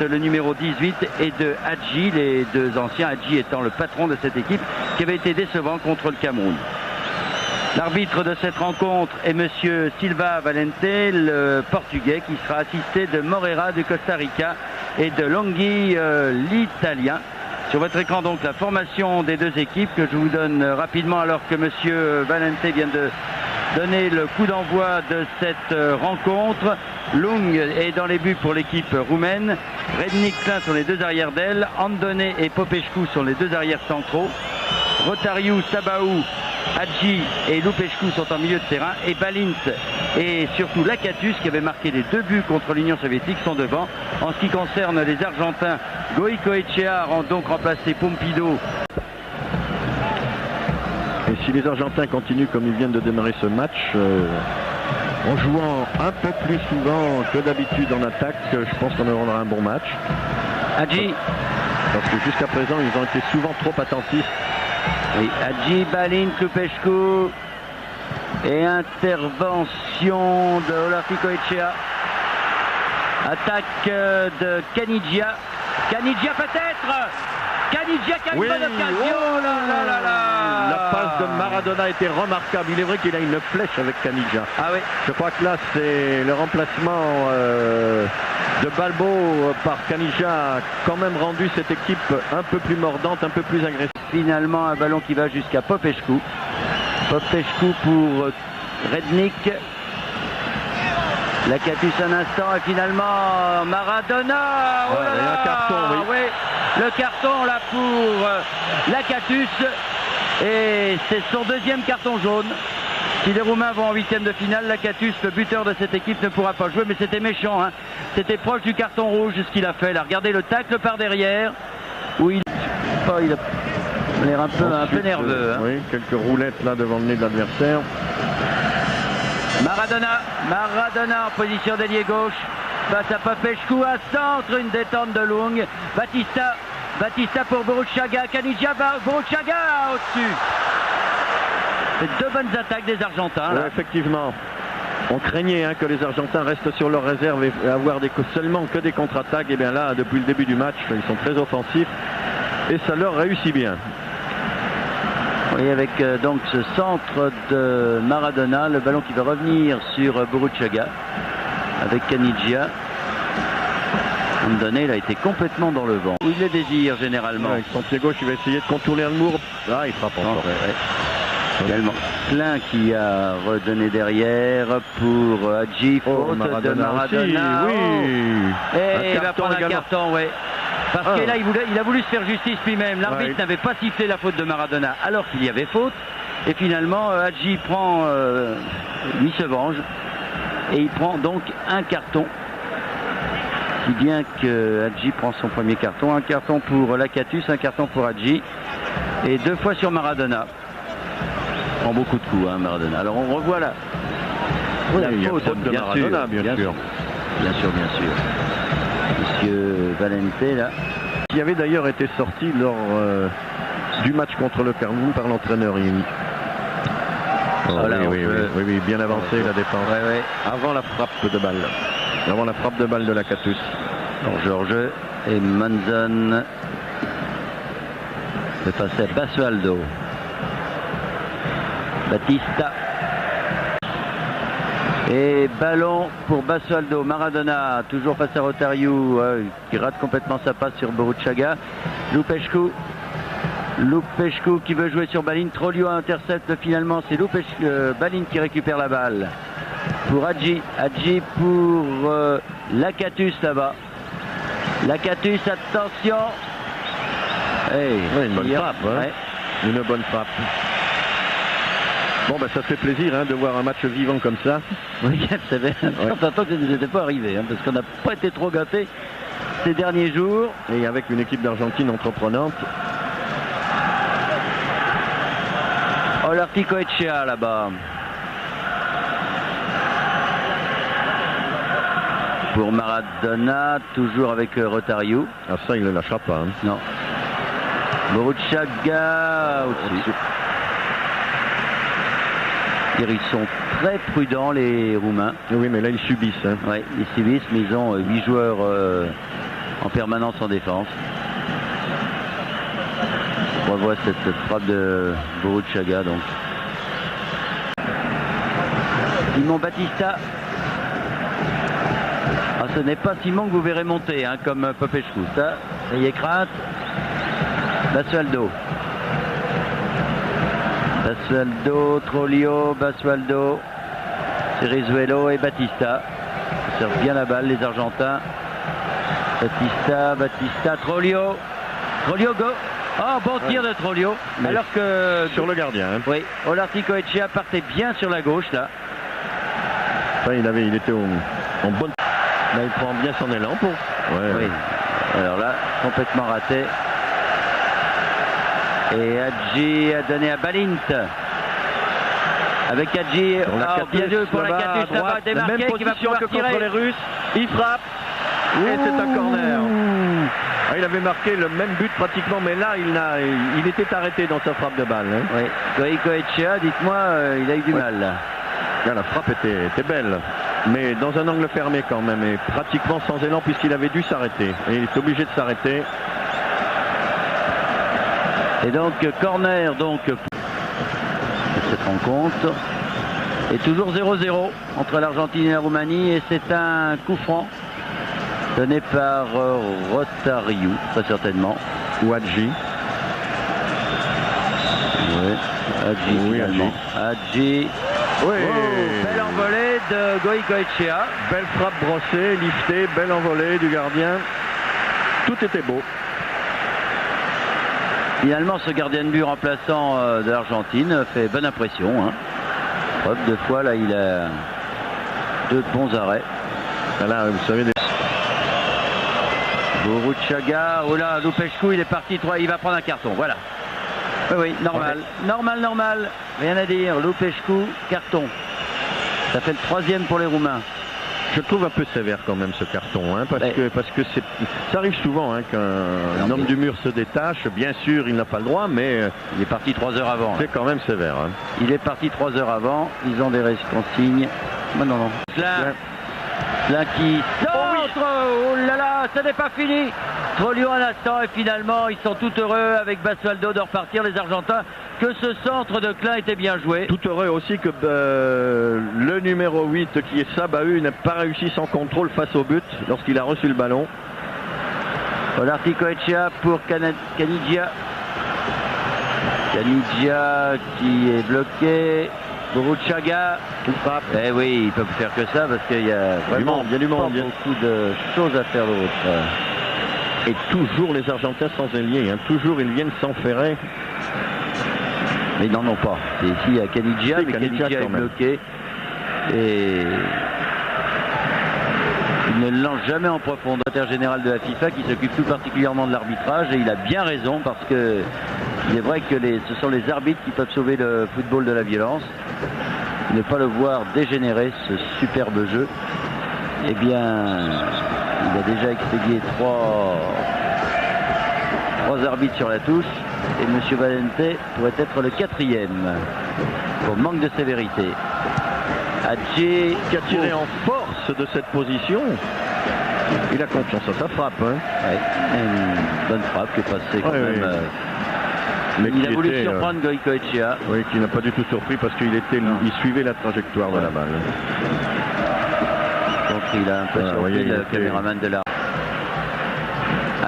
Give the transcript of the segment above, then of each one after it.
le numéro 18, et de Hadji, les deux anciens, Hadji étant le patron de cette équipe qui avait été décevant contre le Cameroun. L'arbitre de cette rencontre est monsieur Silva Valente, le portugais, qui sera assisté de Moreira du Costa Rica et de Longhi, l'italien. Sur votre écran donc la formation des deux équipes que je vous donne rapidement alors que monsieur Valente vient de donner le coup d'envoi de cette rencontre. Lung est dans les buts pour l'équipe roumaine. Rednik sont les deux arrières d'aile. Andone et Popescu sont les deux arrières centraux. Rotariu, Sabaou, Hadji et Lupescu sont en milieu de terrain. Et Balint et surtout Lakatus, qui avait marqué les deux buts contre l'Union soviétique, sont devant. En ce qui concerne les Argentins, Goicoechea a donc remplacé Pompido. Et si les Argentins continuent comme ils viennent de démarrer ce match, en jouant un peu plus souvent que d'habitude en attaque, je pense qu'on aura un bon match. Hadji. Parce que jusqu'à présent, ils ont été souvent trop attentifs. Oui, Hadji, Balint, Lupescu. Et intervention de Olarticoechea. Attaque de Caniggia. Caniggia peut-être. Caniggia qui a une bonne occasion. Oh là là là là. La passe de Maradona était remarquable. Il est vrai qu'il a une flèche avec Caniggia. Ah oui. Je crois que là c'est le remplacement de Balbo par Caniggia a quand même rendu cette équipe un peu plus mordante, un peu plus agressive. Finalement un ballon qui va jusqu'à Popescu. Popescu pour Rednik. Lakatus un instant et finalement Maradona. Oh là là, un carton, oui. Oui. Le carton là pour Lakatus. Et c'est son deuxième carton jaune. Si les Roumains vont en huitième de finale, Lakatus, le buteur de cette équipe, ne pourra pas jouer. Mais c'était méchant, hein. C'était proche du carton rouge ce qu'il a fait. Là, regardez le tacle par derrière. Où il a l'air un peu nerveux. Hein. Oui, quelques roulettes là devant le nez de l'adversaire. Maradona en position d'ailier gauche face à Popescu, à centre, une détente de Lung. Batista pour Boruchaga, Caniggia, Boruchaga au-dessus. C'est deux bonnes attaques des Argentins. Là. Ouais, effectivement. On craignait que les Argentins restent sur leur réserve et avoir seulement que des contre-attaques. Et bien là, depuis le début du match, ils sont très offensifs et ça leur réussit bien. Et avec donc ce centre de Maradona, le ballon qui va revenir sur Boruchaga avec Caniggia. Andone, il a été complètement dans le vent. Où il le désire généralement. Ouais, avec son pied gauche, il va essayer de contourner le mur. Ah, il frappe encore. Également. Klein qui a redonné derrière pour Hadji. Faute de Maradona. Aussi, oui. Et il va prendre un carton, ouais. Parce que là, il a voulu se faire justice lui-même. L'arbitre n'avait pas sifflé la faute de Maradona alors qu'il y avait faute. Et finalement, Hadji prend, lui se venge. Et il prend donc un carton. Si bien que Hadji prend son premier carton. Un carton pour Lakatus, un carton pour Hadji. Et deux fois sur Maradona. Il prend beaucoup de coups, hein, Maradona. Alors on revoit la faute de Maradona, bien sûr. Bien sûr. Monsieur Valente, là. Qui avait d'ailleurs été sorti lors du match contre le Cameroun par l'entraîneur Yemi. Oui, bien avancé la défense. Ouais. Avant la frappe de balle. Avant la frappe de balle de Lakatus. Donc Georges et Manzon de passer à Basualdo. Batista. Et ballon pour Basualdo. Maradona toujours face à Rotariu qui rate complètement sa passe sur Boruchaga. Lupescu qui veut jouer sur Balint. Trollio intercepte finalement. C'est Balint qui récupère la balle. Pour Hadji pour Lakatus là-bas. Lakatus, attention. Une bonne frappe. Une bonne frappe. Bon, ça fait plaisir de voir un match vivant comme ça. Oui, vous savez, tant que ça ne nous était pas arrivé, parce qu'on n'a pas été trop gâtés ces derniers jours. Et avec une équipe d'Argentine entreprenante. Olarticoechea là-bas. Pour Maradona, toujours avec Rotariu. Ah, ça, il ne le lâchera pas. Hein. Non. Boruchaga au-dessus. Ils sont très prudents, les Roumains. Oui, mais là, ils subissent. Hein. Oui, ils subissent, mais ils ont 8 joueurs en permanence en défense. On revoit cette frappe de Boruchaga donc. Simon Batista. Ah, ce n'est pas Simon que vous verrez monter hein, comme Popescu. Ça y est crainte. Basualdo. Basualdo, Trollio, Basualdo, Cerizuelo et Batista. Ils servent bien la balle les Argentins. Batista, Trollio. Trollio, go. Oh, bon tir de Trollio. Mais alors que... Sur le gardien. Hein. Oui, Olarticoechea partait bien sur la gauche là. Enfin, il était en bonne... Là, il prend bien son élan pour... Ouais, oui. Alors là, complètement raté. Et Hadji a donné à Balint. Avec Hadji, bien joué pour la Catus, ça va démarquer, qui va pouvoir tirer. Contre les Russes, il frappe. Et c'est un corner. Ah, il avait marqué le même but pratiquement, mais là, il était arrêté dans sa frappe de balle. Hein. Oui, Goicoechea, dites-moi, il a eu du mal. Là. Là, la frappe était belle, mais dans un angle fermé quand même, et pratiquement sans élan puisqu'il avait dû s'arrêter. Et il est obligé de s'arrêter. Et donc, corner donc pour cette rencontre. Et toujours 0-0 entre l'Argentine et la Roumanie, et c'est un coup franc donné par Rotariu, très certainement. Ou Hadji. Oui, Hadji finalement. Hadji. Oui. Oh, belle envolée de Goicoechea. Belle frappe brossée, liftée, belle envolée du gardien. Tout était beau. Finalement, ce gardien de but remplaçant de l'Argentine fait bonne impression. Hein. Hop, 2 fois, là, il a 2 bons arrêts. Là, vous savez... Boruchaga, oh là, Lupescu, il est parti, il va prendre un carton, voilà. Oui, normal, normal, rien à dire. Lupescu, carton. Ça fait le 3e pour les Roumains. Je trouve un peu sévère quand même ce carton, hein, parce que ça arrive souvent hein, qu'un homme du mur se détache. Bien sûr, il n'a pas le droit, mais il est parti 3 heures avant. C'est quand même sévère. Hein. Il est parti 3 heures avant. Ils ont des consignes. Oh, non. Là qui centre. Oh là là, ça n'est pas fini. Trollio un instant et finalement ils sont tout heureux avec Basualdo de repartir les Argentins que ce centre de Klein était bien joué. Tout heureux aussi que le numéro 8 qui est Sabahu n'a pas réussi son contrôle face au but lorsqu'il a reçu le ballon. Olarticoechea pour Canigia. Canigia qui est bloqué. Boruchaga qui frappe. Eh oui, ils peuvent faire que ça parce qu'il y a vraiment beaucoup de choses à faire d'autre. Et toujours les Argentins sans ailier, hein. Toujours ils viennent s'enferrer. Mais ils n'en ont pas. C'est ici il y a Canigia, mais Canigia est bloqué. Et il ne lance jamais en profondeur. Le secrétaire général de la FIFA qui s'occupe tout particulièrement de l'arbitrage, et il a bien raison parce que il est vrai que ce sont les arbitres qui peuvent sauver le football de la violence. Ne pas le voir dégénérer ce superbe jeu. Eh bien, il a déjà expédié 3 arbitres sur la touche. Et M. Valente pourrait être le 4e pour manque de sévérité. Hadji qui a tiré en force de cette position. Il a confiance à sa frappe. Hein. Ouais, une bonne frappe qui est passée quand même. Mais il a voulu surprendre Goicoechea. Oui, qui n'a pas du tout surpris parce qu'il suivait la trajectoire de la balle. Donc il a un peu surpris le caméraman de la...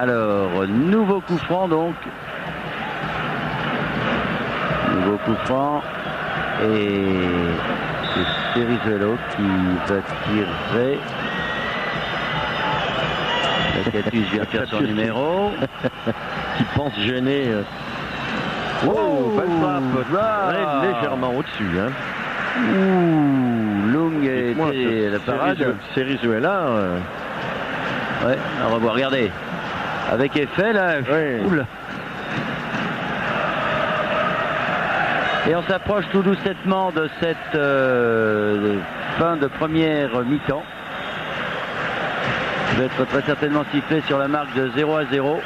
Alors, nouveau coup franc donc. Nouveau coup franc. Et c'est Cerizuelo qui va tirer. La Catus vient faire son numéro. Qui pense gêner. Oh, belle frappe. Légèrement au-dessus. Hein. Ouh, Long était la parade. Cerizuela. Ouais, on va voir, regardez. Avec effet là. Oui. Oula. Et on s'approche tout doucement de cette fin de première mi-temps. Il va être très certainement sifflé sur la marque de 0-0.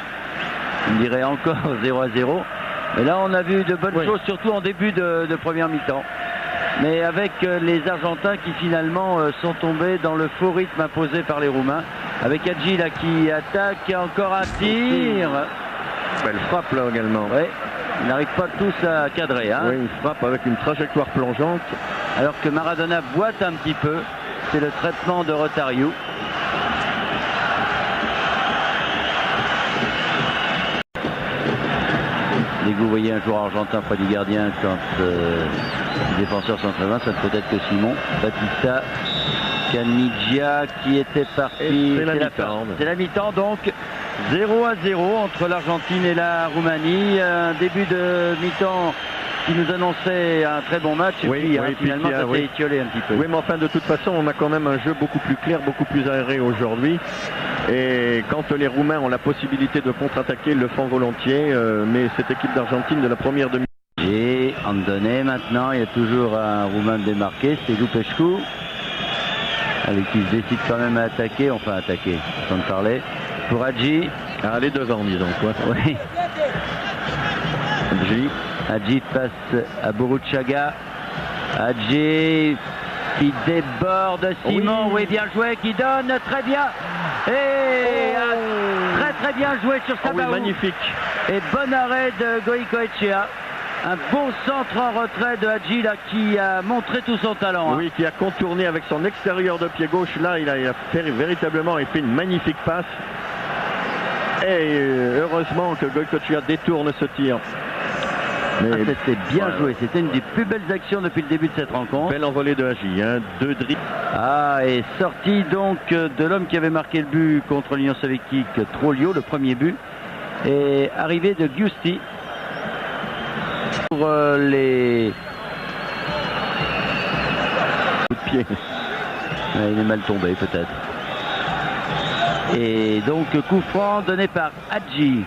On dirait encore 0-0. Mais là, on a vu de bonnes choses, surtout en début de première mi-temps. Mais avec les Argentins qui finalement sont tombés dans le faux rythme imposé par les Roumains. Avec Hadji là qui attaque, encore un tir. Belle frappe là également. Ouais. Il n'arrive pas tous à cadrer. Hein. Oui, il frappe avec une trajectoire plongeante. Alors que Maradona boite un petit peu. C'est le traitement de Rotario. Dès que vous voyez un joueur argentin près du gardien quand les défenseurs sont très loin, ça ne peut être que Simon. Batista, Caniggia qui était parti. C'est la mi-temps donc. 0-0 entre l'Argentine et la Roumanie. Un début de mi-temps qui nous annonçait un très bon match. Et puis, finalement, ça s'est étiolé un petit peu. Oui, mais enfin, de toute façon, on a quand même un jeu beaucoup plus clair, beaucoup plus aéré aujourd'hui. Et quand les Roumains ont la possibilité de contre-attaquer, ils le font volontiers. Mais cette équipe d'Argentine de la première demi. Et Andone maintenant, il y a toujours un Roumain démarqué, c'est Lupescu. Avec qui se décide quand même à attaquer, enfin attaquer, sans parler. Pour Hadji. Les devant, disons quoi. Oui. Hadji passe à Burruchaga. Hadji qui déborde Simon. Oui, bien joué, qui donne très bien. Et très bien joué sur Sabaou. Oui, magnifique. Et bon arrêt de Goicoechea. Un beau centre en retrait de Hadji là, qui a montré tout son talent. Oui, qui a contourné avec son extérieur de pied gauche. Là, il a fait véritablement fait une magnifique passe. Et heureusement que Goicoechea détourne ce tir. C'était bien joué. C'était une des plus belles actions depuis le début de cette rencontre. Belle envolée de Hadji. Deux dribbles. Et sortie donc de l'homme qui avait marqué le but contre l'Union soviétique, Trollio, le premier but. Et arrivée de Giusti. Pour les coups de pied. Il est mal tombé peut-être. Et donc coup franc donné par Hadji.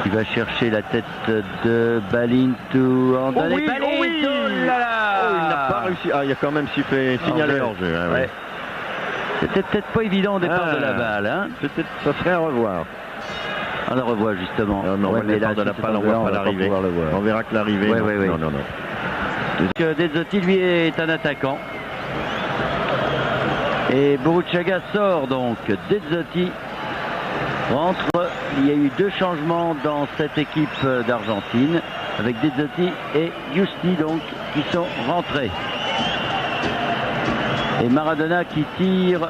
Il va chercher la tête de Balintou. Balintou, il n'a pas réussi. Il y a quand même signalé hors jeu. Ouais. C'était peut-être pas évident au départ de la balle. Hein. Ça serait à revoir. On la revoit justement. Non, le départ de la balle, on ne voit pas l'arrivée. On verra que l'arrivée. Non. Donc Dezzotti, lui, est un attaquant. Et Burruchaga sort donc. Dezzotti rentre. Il y a eu 2 changements dans cette équipe d'Argentine, avec Dezzotti et Giusti donc qui sont rentrés. Et Maradona qui tire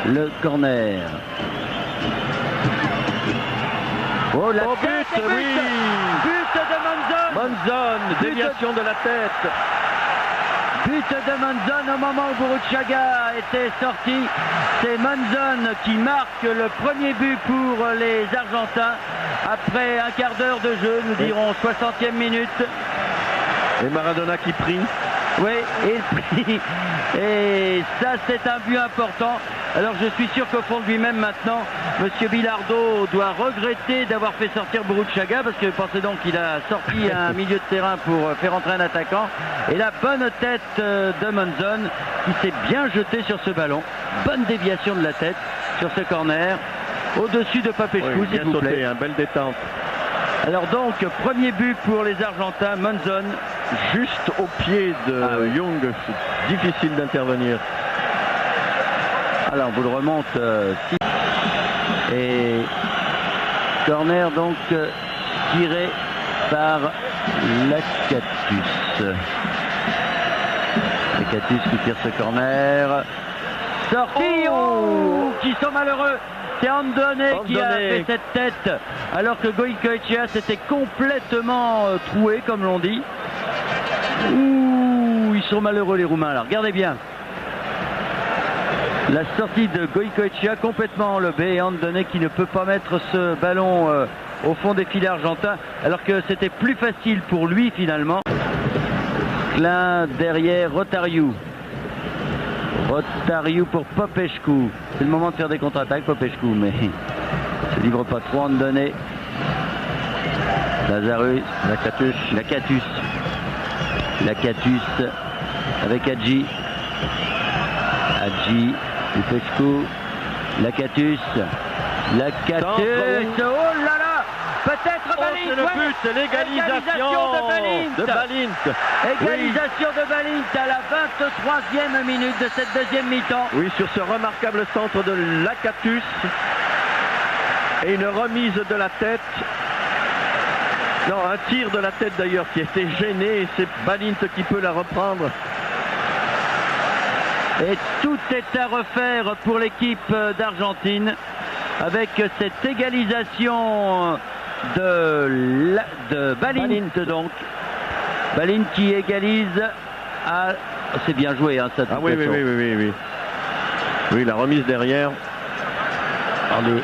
le corner. La tête, oui. But de Monzon, déviation de la tête. But de Monzon au moment où Burruchaga était sorti. C'est Monzon qui marque le premier but pour les Argentins. Après un quart d'heure de jeu, nous dirons 60e minute. Et Maradona qui prie. Oui, et il prie. Et ça, c'est un but important. Alors je suis sûr qu'au fond de lui-même maintenant, M. Bilardo doit regretter d'avoir fait sortir Burruchaga, parce que pensez donc qu'il a sorti un milieu de terrain pour faire entrer un attaquant. Et la bonne tête de Monzon qui s'est bien jeté sur ce ballon. Bonne déviation de la tête sur ce corner. Au-dessus de Popescu, s'il vous plaît. Belle détente. Alors donc, premier but pour les Argentins, Monzon. Juste au pied de Young, difficile d'intervenir. Alors, on vous le remonte. Et corner donc tiré par Lakatus. Lakatus qui tire ce corner. Sorti, qui sont malheureux. C'est Andone qui a fait cette tête, alors que Goicoechea s'était complètement troué, comme l'on dit. Ils sont malheureux les Roumains. Alors regardez bien. La sortie de Goicoechea complètement enlevée et Andone qui ne peut pas mettre ce ballon au fond des filets argentins, alors que c'était plus facile pour lui finalement. Klein derrière Rotario. Rotario pour Popescu. C'est le moment de faire des contre-attaques, Popescu, mais il ne se livre pas trop. Andone. Lazarus. Lakatus avec Hadji. Lupescu. Lakatus. Oh là là! Peut-être Balint. C'est le but, c'est l'égalisation de Balint. Égalisation de Balint à la 23e minute de cette deuxième mi-temps. Oui, sur ce remarquable centre de Lakatus. Et une remise de la tête. Non, un tir de la tête d'ailleurs qui était gêné. Et c'est Balint qui peut la reprendre. Et tout est à refaire pour l'équipe d'Argentine avec cette égalisation de Balint donc. Balint qui égalise à... C'est bien joué hein, cette oui. Oui, la remise derrière. Allez.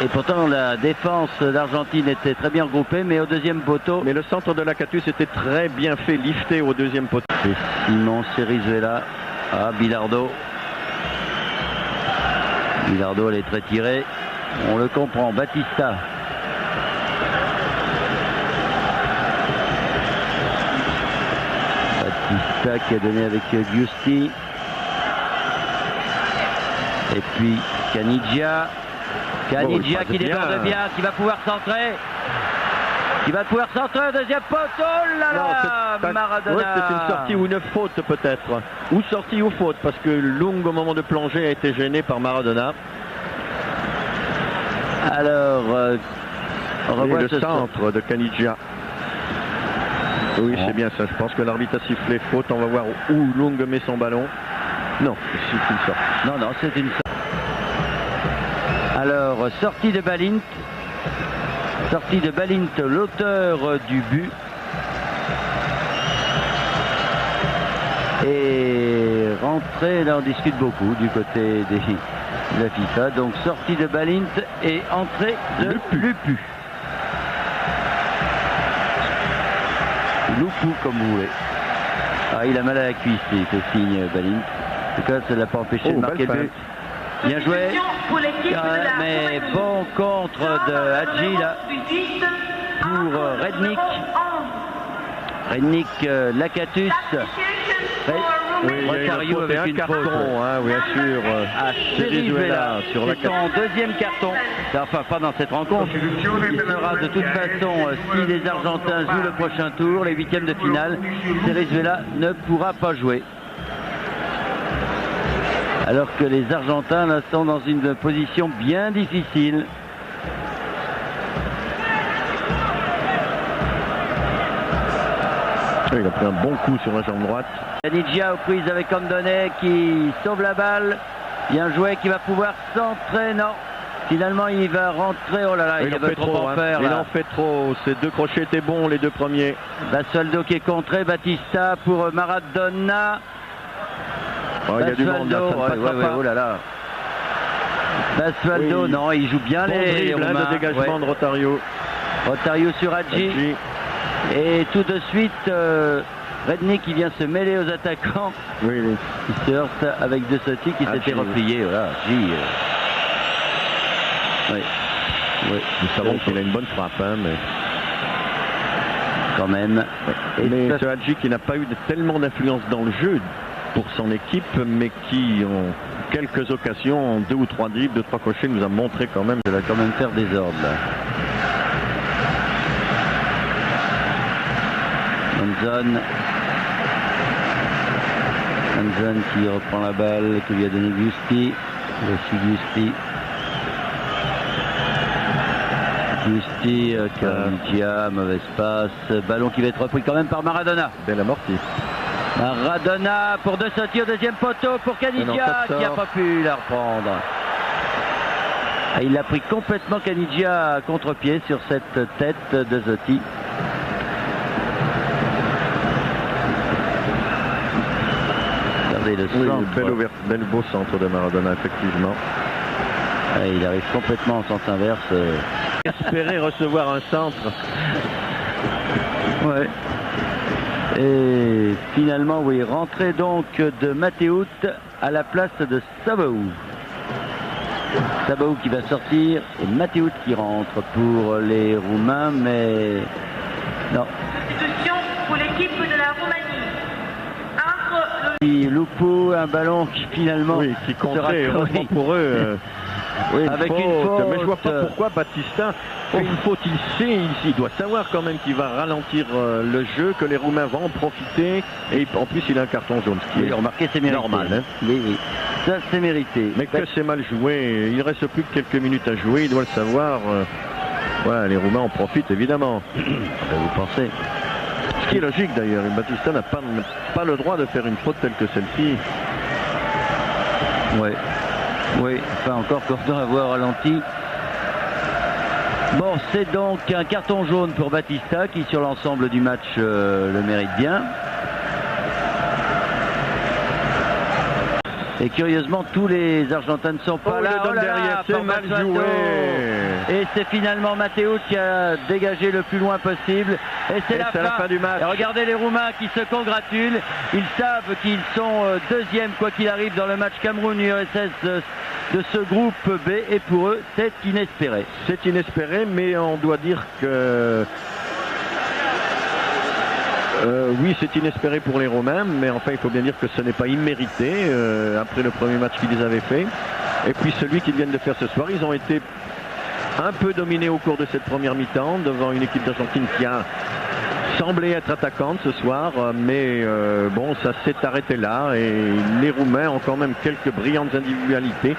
Et pourtant la défense d'Argentine était très bien regroupée, mais au deuxième poteau. Mais le centre de Lakatus était très bien fait, lifté au deuxième poteau. C'est Simon Cerizzuela. Ah, Bilardo. Bilardo, elle est très tirée. On le comprend. Batista. Batista qui a donné avec Giusti. Et puis Caniggia. Caniggia qui déborde bien, qui va pouvoir centrer. Qui va pouvoir centrer au deuxième poteau. Oh là là, Maradona. Ouais, c'est une sortie ou une faute peut-être. Ou sortie ou faute, parce que Lung au moment de plonger a été gêné par Maradona. Alors, le centre de Caniggia. Oui, c'est bien ça. Je pense que l'arbitre a sifflé faute. On va voir où Lung met son ballon. Non, c'est une sortie. Non, c'est une sortie. Alors, sortie de Balint. Sortie de Balint, l'auteur du but. Et rentrée, là on discute beaucoup du côté de la FIFA. Donc sortie de Balint et entrée de Lupu. Lupu comme vous voulez. Ah, il a mal à la cuisse, il fait signe Balint. En tout cas, ça ne l'a pas empêché de marquer le but. Bien joué, mais bon contre de Hadji là pour Rednick. Rednick, Lakatus. Rosario avec une carton, hein, bien sûr. Cerizzuela sur c'est son deuxième carton. Enfin, pas dans cette rencontre. Il sera de toute façon, si les Argentins jouent le prochain tour, les huitièmes de finale, Cerizzuela ne pourra pas jouer. Alors que les Argentins là, sont dans une position bien difficile. Il a pris un bon coup sur la jambe droite. Caniggia aux prises avec Andone qui sauve la balle. Bien joué, qui va pouvoir centrer. Non, finalement il va rentrer. Oh là là, il avait trop en faire. Il en fait trop. Ces deux crochets étaient bons, les deux premiers. Basualdo qui est contré. Batista pour Maradona. Oh, il y a du monde là, ça ne passera pas. Oh là là. Basualdo, oui. Non, il joue bien bon les Roumains. De dégagement de Rosario. Rosario sur Hadji. Et tout de suite, Rednick qui vient se mêler aux attaquants. Oui. Il se heurte avec De Sotti qui s'était replié. Voilà, Hadji. Oui. Nous savons qu'il a une bonne frappe, hein, mais quand même. Et mais ce Hadji qui n'a pas eu tellement d'influence dans le jeu pour son équipe, mais qui en quelques occasions, en 2 ou 3 dribbles, 2 ou 3 crochets, nous a montré quand même. Il va quand même faire des ordres là. Hanson qui reprend la balle, qui lui a donné Giusti. Giusti, Caniggia, mauvaise passe. Ballon qui va être repris quand même par Maradona. Belle amortie. Maradona pour De Sotti au deuxième poteau pour Caniggia qui n'a pas pu la reprendre. Et il l'a pris complètement Caniggia à contre-pied sur cette tête de Sotti. Regardez le centre. Bel beau centre de Maradona, effectivement. Et il arrive complètement en sens inverse. Espérer recevoir un centre. Ouais. Et finalement, oui, rentrée donc de Matteut à la place de Sabaou. Sabaou qui va sortir et Matteut qui rentre pour les Roumains, mais non. Substitution pour l'équipe de la Roumanie. Lupu, un ballon qui finalement qui comptait, heureusement pour eux. Oui, avec une faute. Mais je vois pas pourquoi Batista fait une faute. Il sait, il doit savoir quand même qu'il va ralentir le jeu, que les Roumains vont en profiter. Et en plus, il a un carton jaune, ce qui est remarquez, c'est mérité. Normal. Hein. Oui, oui. Ça, c'est mérité. Mais que c'est mal joué. Il reste plus que quelques minutes à jouer. Il doit le savoir. Voilà, les Roumains en profitent, évidemment. Vous pensez? Ce qui est logique, d'ailleurs. Batista n'a pas le droit de faire une faute telle que celle-ci. Oui. Oui, enfin encore qu'on doit avoir ralenti. Bon, c'est donc un carton jaune pour Batista qui sur l'ensemble du match le mérite bien. Et curieusement, tous les Argentins ne sont pas là. Oh là derrière, c'est mal joué. Et c'est finalement Matteo qui a dégagé le plus loin possible. Et c'est la fin du match. Et regardez les Roumains qui se congratulent. Ils savent qu'ils sont deuxièmes, quoi qu'il arrive, dans le match Cameroun-URSS de ce groupe B. Et pour eux, c'est inespéré. C'est inespéré, mais on doit dire que... oui, c'est inespéré pour les Romains, mais enfin, il faut bien dire que ce n'est pas immérité après le premier match qu'ils avaient fait. Et puis celui qu'ils viennent de faire ce soir, ils ont été un peu dominés au cours de cette première mi-temps devant une équipe d'Argentine qui a semblé être attaquante ce soir, mais bon, ça s'est arrêté là et les Roumains ont quand même quelques brillantes individualités